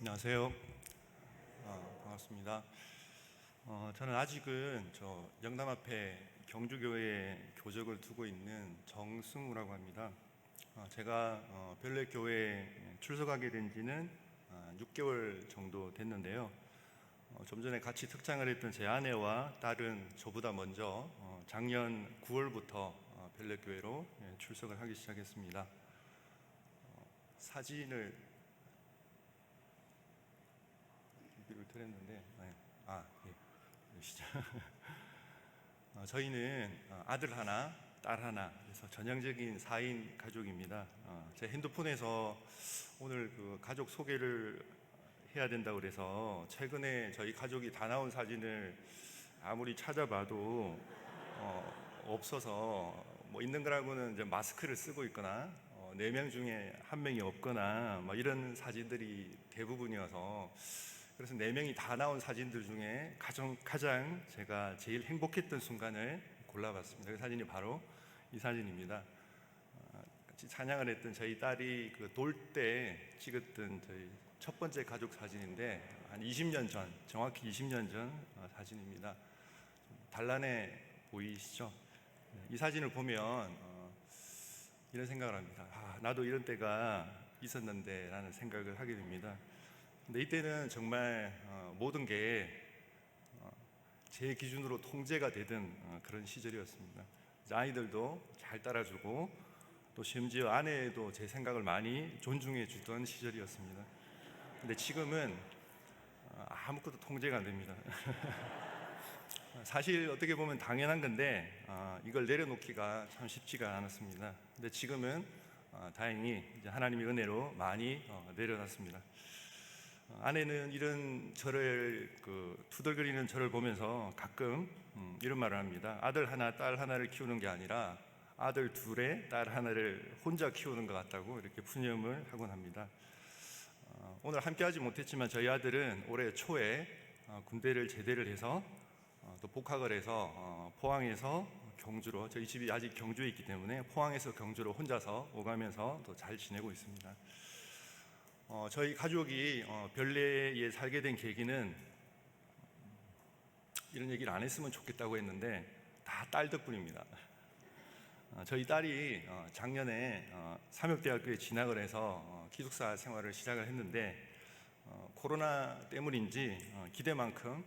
안녕하세요. 반갑습니다. 저는 아직은 영남 앞에 경주교회에 교적을 두고 있는 정승우라고 합니다. 제가 별내교회에 출석하게 된 지는 6개월 정도 됐는데요. 좀 전에 같이 특장을 했던 제 아내와 딸은 저보다 먼저 작년 9월부터 별내교회로 출석을 하기 시작했습니다. 사진을 준비를 드렸는데, 예, 보시죠. 저희는 아들 하나, 딸 하나, 그래서 전형적인 4인 가족입니다. 제 핸드폰에서 오늘 그 가족 소개를 해야 된다고 그래서 최근에 저희 가족이 다 나온 사진을 아무리 찾아봐도 없어서, 뭐 있는 거라고는 이제 마스크를 쓰고 있거나 4명 중에 1명이 없거나 뭐 이런 사진들이 대부분이어서, 그래서 4명이 다 나온 사진들 중에 가장 제가 제일 행복했던 순간을 골라봤습니다. 그 사진이 바로 이 사진입니다. 같이 찬양을 했던 저희 딸이 그 돌 때 찍었던 저희 첫 번째 가족 사진인데, 한 20년 전, 정확히 20년 전 사진입니다. 좀 단란해 보이시죠? 이 사진을 보면 이런 생각을 합니다. 나도 이런 때가 있었는데 라는 생각을 하게 됩니다. 근데 이때는 정말 모든 게 제 기준으로 통제가 되던 그런 시절이었습니다. 아이들도 잘 따라주고, 또 심지어 아내도 제 생각을 많이 존중해 주던 시절이었습니다. 근데 지금은 아무것도 통제가 안 됩니다. 사실 어떻게 보면 당연한 건데 이걸 내려놓기가 참 쉽지가 않았습니다. 근데 지금은 다행히 이제 하나님의 은혜로 많이 내려놨습니다. 아내는 이런 저를 투덜거리는 저를 보면서 가끔 이런 말을 합니다. 아들 하나, 딸 하나를 키우는 게 아니라 아들 둘에 딸 하나를 혼자 키우는 것 같다고 이렇게 푸념을 하곤 합니다. 오늘 함께 하지 못했지만 저희 아들은 올해 초에 군대를 제대를 해서 또 복학을 해서 포항에서 경주로, 저희 집이 아직 경주에 있기 때문에 포항에서 경주로 혼자서 오가면서 또 잘 지내고 있습니다. 저희 가족이 별내에 살게 된 계기는, 이런 얘기를 안 했으면 좋겠다고 했는데 다 딸 덕분입니다. 저희 딸이 작년에 삼육대학교에 진학을 해서 기숙사 생활을 시작을 했는데, 코로나 때문인지 기대만큼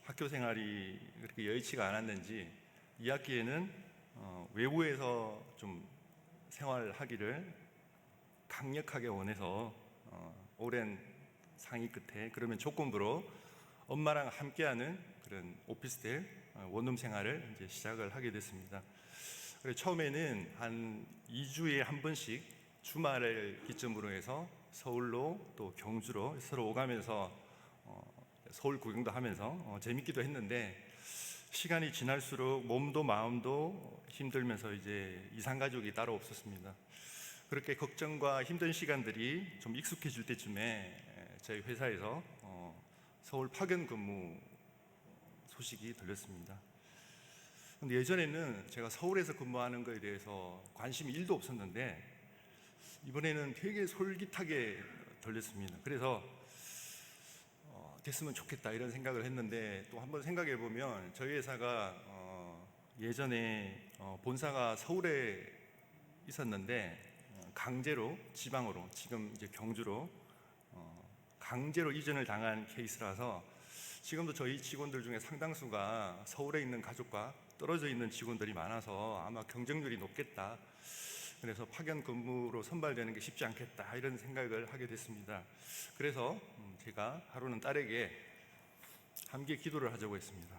학교 생활이 그렇게 여의치가 않았는지 2학기에는 외부에서 좀 생활하기를 강력하게 원해서 오랜 상의 끝에 그러면 조건부로 엄마랑 함께하는 그런 오피스텔 원룸 생활을 이제 시작을 하게 됐습니다. 그래서 처음에는 한 2주에 한 번씩 주말을 기점으로 해서 서울로 또 경주로 서로 오가면서 서울 구경도 하면서 재밌기도 했는데, 시간이 지날수록 몸도 마음도 힘들면서 이제 이산가족이 따로 없었습니다. 그렇게 걱정과 힘든 시간들이 좀 익숙해질 때쯤에 저희 회사에서 서울 파견 근무 소식이 들렸습니다. 근데 예전에는 제가 서울에서 근무하는 것에 대해서 관심이 1도 없었는데 이번에는 되게 솔깃하게 들렸습니다. 그래서 됐으면 좋겠다 이런 생각을 했는데, 또 한번 생각해 보면 저희 회사가 예전에 본사가 서울에 있었는데 강제로 지방으로, 지금 이제 경주로 강제로 이전을 당한 케이스라서 지금도 저희 직원들 중에 상당수가 서울에 있는 가족과 떨어져 있는 직원들이 많아서 아마 경쟁률이 높겠다, 그래서 파견 근무로 선발되는 게 쉽지 않겠다 이런 생각을 하게 됐습니다. 그래서 제가 하루는 딸에게 함께 기도를 하자고 했습니다.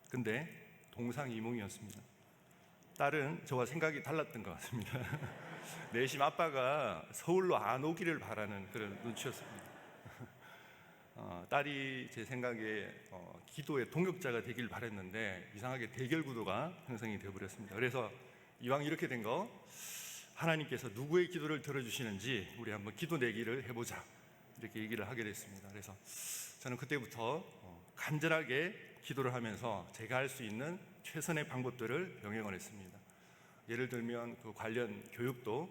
근데 동상이몽이었습니다. 딸은 저와 생각이 달랐던 것 같습니다. 내심 아빠가 서울로 안 오기를 바라는 그런 눈치였습니다. 딸이 제 생각에 기도의 동역자가 되길 바랬는데 이상하게 대결 구도가 형성이 되어버렸습니다. 그래서 이왕 이렇게 된 거, 하나님께서 누구의 기도를 들어주시는지 우리 한번 기도 내기를 해보자 이렇게 얘기를 하게 됐습니다. 그래서 저는 그때부터 간절하게 기도를 하면서 제가 할 수 있는 최선의 방법들을 병행을 했습니다. 예를 들면 그 관련 교육도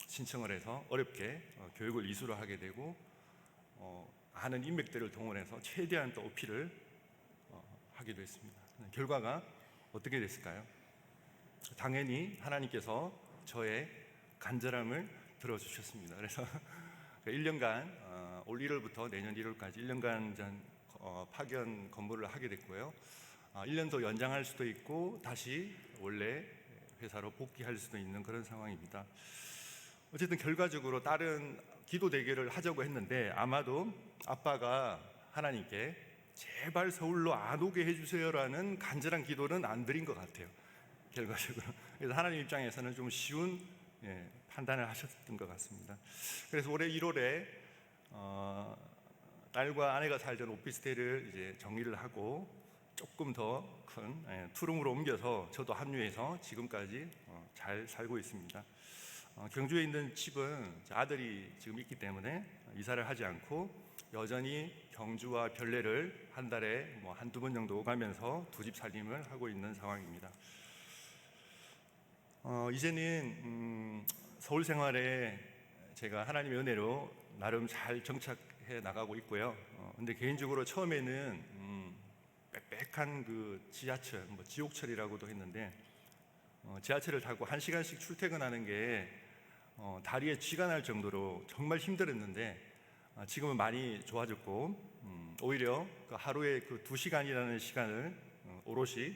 신청을 해서 어렵게 교육을 이수를 하게 되고, 아는 인맥들을 동원해서 최대한 또 어필을 하기도 했습니다. 결과가 어떻게 됐을까요? 당연히 하나님께서 저의 간절함을 들어주셨습니다. 그래서 1년간 올 1월부터 내년 1월까지 1년간 파견 근무를 하게 됐고요. 1년 더 연장할 수도 있고 다시 원래 회사로 복귀할 수도 있는 그런 상황입니다. 어쨌든 결과적으로 다른 기도 대결을 하자고 했는데 아마도 아빠가 하나님께 제발 서울로 안 오게 해주세요라는 간절한 기도는 안 드린 것 같아요. 결과적으로. 그래서 하나님 입장에서는 좀 쉬운 판단을 하셨던 것 같습니다. 그래서 올해 1월에 딸과 아내가 살던 오피스텔을 이제 정리를 하고 조금 더 큰 투룸으로 옮겨서 저도 합류해서 지금까지 잘 살고 있습니다. 경주에 있는 집은 아들이 지금 있기 때문에 이사를 하지 않고 여전히 경주와 별내를 한 달에 한두 번 정도 오가면서 두 집 살림을 하고 있는 상황입니다. 이제는 서울 생활에 제가 하나님의 은혜로 나름 잘 정착해 나가고 있고요. 근데 개인적으로 처음에는 빽빽한 그 지하철, 지옥철이라고도 했는데 지하철을 타고 1시간씩 출퇴근하는 게 다리에 쥐가 날 정도로 정말 힘들었는데 지금은 많이 좋아졌고 오히려 그 하루에 그 2시간이라는 시간을 오롯이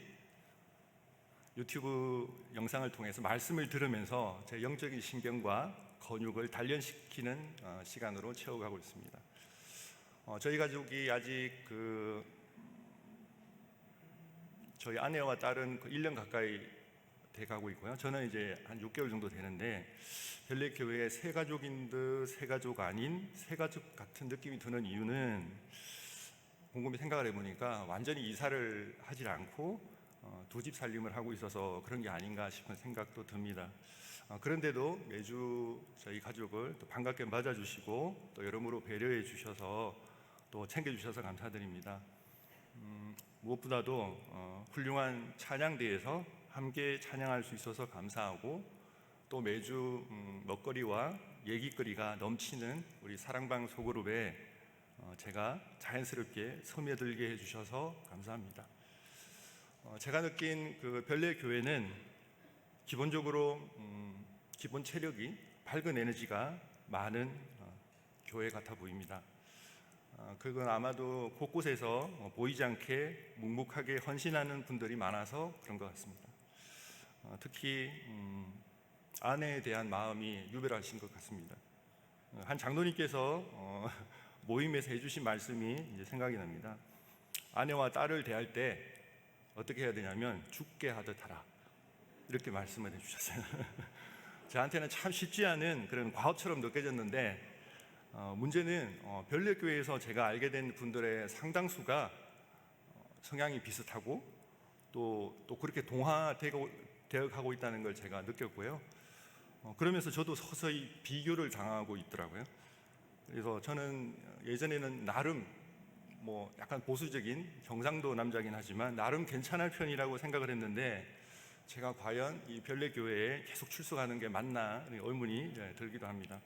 유튜브 영상을 통해서 말씀을 들으면서 제 영적인 신경과 근육을 단련시키는 시간으로 채워가고 있습니다. 저희 가족이 아직 저희 아내와 딸은 1년 가까이 돼가고 있고요. 저는 이제 한 6개월 정도 되는데 별내 교회의 새 가족인 듯 새 가족 아닌 새 가족 같은 느낌이 드는 이유는 곰곰이 생각을 해보니까 완전히 이사를 하질 않고 두 집 살림을 하고 있어서 그런 게 아닌가 싶은 생각도 듭니다. 그런데도 매주 저희 가족을 또 반갑게 맞아주시고 또 여러모로 배려해 주셔서 또 챙겨주셔서 감사드립니다. 무엇보다도 훌륭한 찬양대에서 함께 찬양할 수 있어서 감사하고 또 매주 먹거리와 얘기거리가 넘치는 우리 사랑방 소그룹에 제가 자연스럽게 스며들게 해주셔서 감사합니다. 제가 느낀 그 별내 교회는 기본적으로 기본 체력이 밝은 에너지가 많은 교회 같아 보입니다. 그건 아마도 곳곳에서 보이지 않게 묵묵하게 헌신하는 분들이 많아서 그런 것 같습니다. 특히 아내에 대한 마음이 유별하신 것 같습니다. 한 장로님께서 모임에서 해주신 말씀이 이제 생각이 납니다. 아내와 딸을 대할 때 어떻게 해야 되냐면 죽게 하듯 하라, 이렇게 말씀을 해주셨어요. 저한테는 참 쉽지 않은 그런 과업처럼 느껴졌는데 문제는 별내교회에서 제가 알게 된 분들의 상당수가 성향이 비슷하고 또 그렇게 동화되어 가고 있다는 걸 제가 느꼈고요. 그러면서 저도 서서히 비교를 당하고 있더라고요. 그래서 저는 예전에는 나름 약간 보수적인 경상도 남자긴 하지만 나름 괜찮은 편이라고 생각을 했는데 제가 과연 이 별내교회에 계속 출석하는 게 맞나 의문이 들기도 합니다.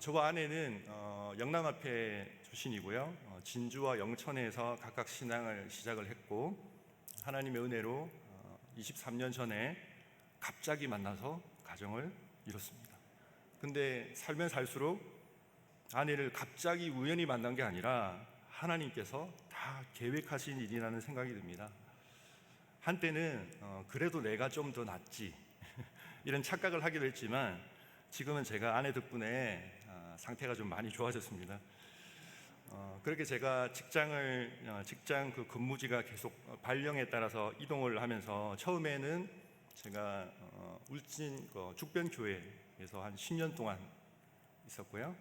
저와 아내는 영남합회 출신이고요. 진주와 영천에서 각각 신앙을 시작을 했고 하나님의 은혜로 23년 전에 갑자기 만나서 가정을 이뤘습니다. 근데 살면 살수록 아내를 갑자기 우연히 만난 게 아니라 하나님께서 다 계획하신 일이라는 생각이 듭니다. 한때는 그래도 내가 좀 더 낫지 이런 착각을 하기도 했지만 지금은 제가 아내 덕분에 상태가 좀 많이 좋아졌습니다. 그렇게 제가 직장 그 근무지가 계속 발령에 따라서 이동을 하면서 처음에는 제가 울진 죽변교회에서 한 10년 동안 있었고요.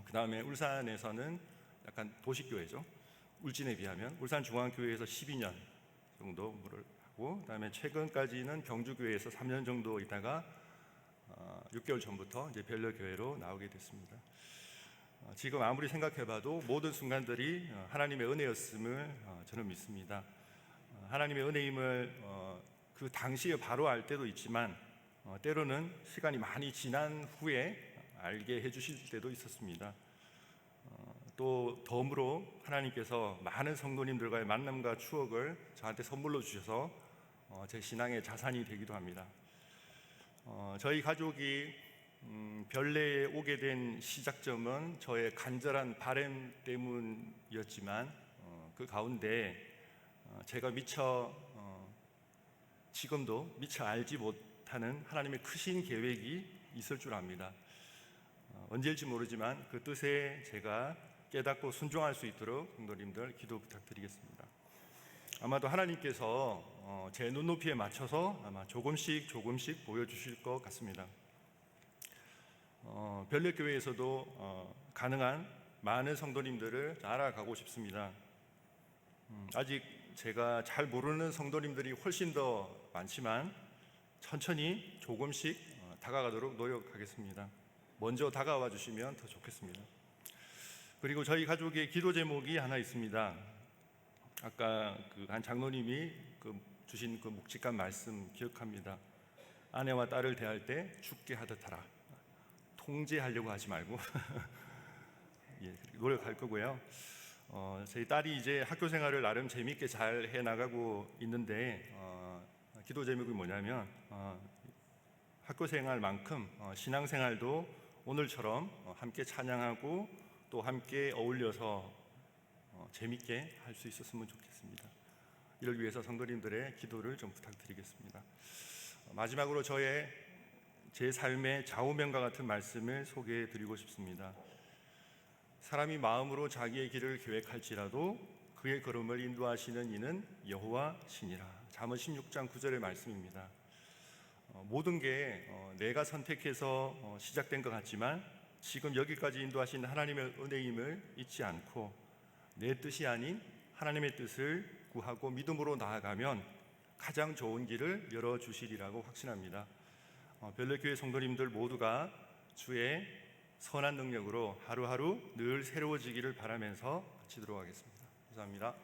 그 다음에 울산에서는 약간 도시교회죠. 울진에 비하면 울산중앙교회에서 12년 정도 근무를 하고 그다음에 최근까지는 경주교회에서 3년 정도 있다가 6개월 전부터 이제 별내교회로 나오게 됐습니다. 지금 아무리 생각해봐도 모든 순간들이 하나님의 은혜였음을 저는 믿습니다. 하나님의 은혜임을 그 당시에 바로 알 때도 있지만 때로는 시간이 많이 지난 후에 알게 해주실 때도 있었습니다. 또 덤으로 하나님께서 많은 성도님들과의 만남과 추억을 저한테 선물로 주셔서 제 신앙의 자산이 되기도 합니다. 저희 가족이 별내에 오게 된 시작점은 저의 간절한 바람 때문이었지만 그 가운데 제가 지금도 미처 알지 못하는 하나님의 크신 계획이 있을 줄 압니다. 언제일지 모르지만 그 뜻에 제가 깨닫고 순종할 수 있도록 성도님들 기도 부탁드리겠습니다. 아마도 하나님께서 제 눈높이에 맞춰서 아마 조금씩 보여주실 것 같습니다. 별내교회에서도 가능한 많은 성도님들을 알아가고 싶습니다. 아직 제가 잘 모르는 성도님들이 훨씬 더 많지만 천천히 조금씩 다가가도록 노력하겠습니다. 먼저 다가와 주시면 더 좋겠습니다. 그리고 저희 가족의 기도 제목이 하나 있습니다. 아까 한 장로님이 주신 그 묵직한 말씀 기억합니다. 아내와 딸을 대할 때 죽게 하듯 하라. 통제하려고 하지 말고 예, 노력할 거고요. 저희 딸이 이제 학교 생활을 나름 재미있게 잘 해나가고 있는데 기도 제목이 뭐냐면 학교 생활만큼 신앙생활도 오늘처럼 함께 찬양하고 또 함께 어울려서 재미있게 할 수 있었으면 좋겠습니다. 이를 위해서 성도님들의 기도를 좀 부탁드리겠습니다. 마지막으로 제 삶의 좌우명과 같은 말씀을 소개해 드리고 싶습니다. 사람이 마음으로 자기의 길을 계획할지라도 그의 걸음을 인도하시는 이는 여호와 신이라. 잠언 16장 9절의 말씀입니다. 모든 게 내가 선택해서 시작된 것 같지만 지금 여기까지 인도하신 하나님의 은혜임을 잊지 않고 내 뜻이 아닌 하나님의 뜻을 구하고 믿음으로 나아가면 가장 좋은 길을 열어주시리라고 확신합니다. 별내교회 성도님들 모두가 주의 선한 능력으로 하루하루 늘 새로워지기를 바라면서 마치도록 하겠습니다. 감사합니다.